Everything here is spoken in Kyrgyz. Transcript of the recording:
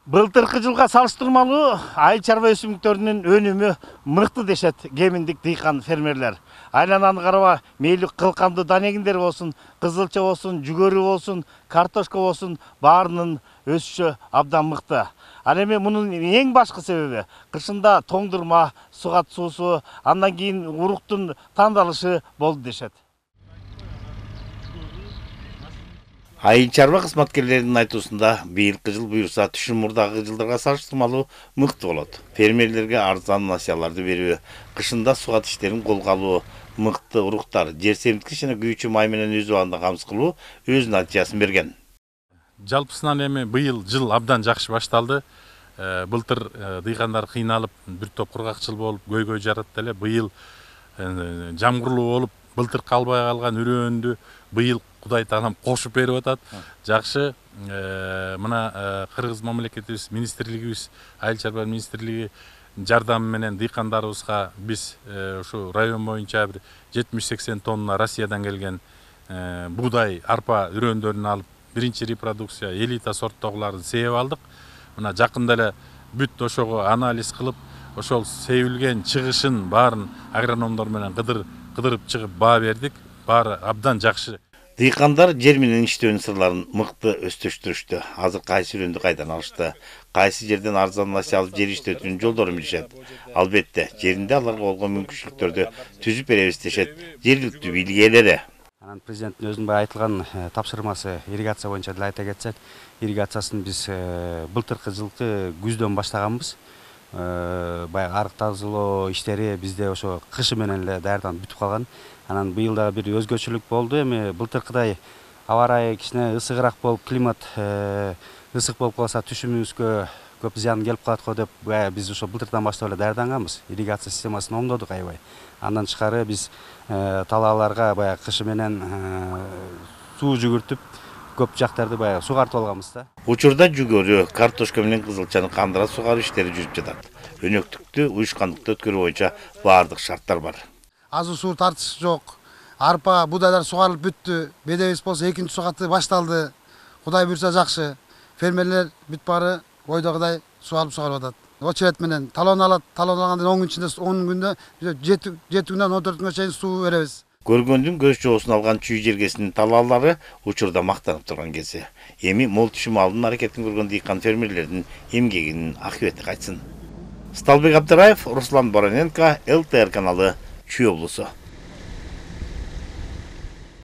Былтыркы жылга салыштырмалуу айыл чарба өсүмдүктөрүнүн өнүмү мыкты дешет Кеминдик дыйкан фермерлер. Айлананы караба, мейли кылканды дан эгиндер болсун, кызылча болсун, жүгөрү болсун, картошка болсун, баарынын өсүшү абдан мыкты. Ал эми мунун эң башкы себеби кышында тоңдурма, сугат суусу, андан кийин уруктун тандалышы болду дешет. Айыл чарба кызматкерлеринин айтуусунда быйылкы жыл буюрса түшүм мурдагы жылдарга салыштырмалуу мыкты болот. Фермерлерге арзан насыяларды берүү, кышында сугат иштерин колго алуу, мыкты уруктар, жер семирткич жана күйүүчү май менен өз убагында камсыз кылуу өз натыйжасын берген. Жалпысынан эми быйыл жыл абдан жакшы башталды. Былтыр дыйкандар кыйналып, бир топ кургакчыл болуп, көйгөй жаратты эле. Быйыл жамгырлуу болуп, былтыр калбай калган үрөөндү быйыл Кудай таанам кошуп берип атат. Жакшы. Мына Кыргыз мамлекетибиз министрлигибиз, айыл чарба министрлиги жардамы менен дыйкандарыбызга биз ушу район боюнча бир 70-80 тонна Россиядан келген буудай, арпа үрөөндөрүн алып, биринчи репродукция элита сорттогуларды сээп алдык. Мына жакында эле бүт ошого анализ кылып, ошол себилген чыгышын баарын агрономдор менен кыдырып чыгып баа бердик. Баары абдан жакшы. Дыйкандар жер менен иштөөнүн сырларын мыкты өздөштүрүштү. Азыр кайсы үрөндү кайдан алышты, кайсы жерден арзан насыя алып жер иштетүүнүн жолдорун билишет. Албетте, жеринде аларга болгон мүмкүнчүлүктөрдү түзүп беребиз дешет жергиликтүү бийлик ээлери. Анан президенттин өзүнүн баягы айтылган тапшырмасы ирригация боюнча деле айта кетсек, ирригациясын биз былтыркы жылкы күздөн баштаганбыз. Баягы арык тазалоо иштери бизде ошо кышы менен эле даярданып бүтүп калган. Анан быйыл да бир өзгөчөлүк болду. Эми былтыркыдай аба ырайы кичине ысыгыраак болуп, климат ысык болуп калса түшүмүбүзгө көп зыян келип калат го деп, биз ошо былтырдан баштап эле даярданганбыз. Ирригация системасын оңдодук аябай. Андан тышкары биз талааларга баягы кышы менен суу жүгүртүп, көп жактарды баягы сугартып алганбыз да. Учурда жүгөрү, картошка менен кызылчаны кандыра сугаруу иштери жүрүп жатат. Өнөктүктү, уюшкандыкты өткөрүү боюнча баардык шарттар бар. Азы суу тартыш жок. Арпа, будайлар сугарылып бүттү. Бедебиз болсо экинчи сугаты башталды. Кудай буйрса жакшы. Фермерлер бүт баары ойдогудай суу алып сугарып атат. Очеред менен талон алат. Талон алгандан 10 күн ичинде 10 күндө 7 күндөн 14 күнгө чейин суу беребиз. Көргөндүн көз жоосун алган чүй жергесинин талаалары учурда мактанып турган кези. Эми мол түшүм алуунун аракетин көргөн дыйкан фермерлердин эмгегинин акыбети кайтсын. Сталбек Абдыраев, Руслан Бароненко, ЛТР каналы, Чүй облусу.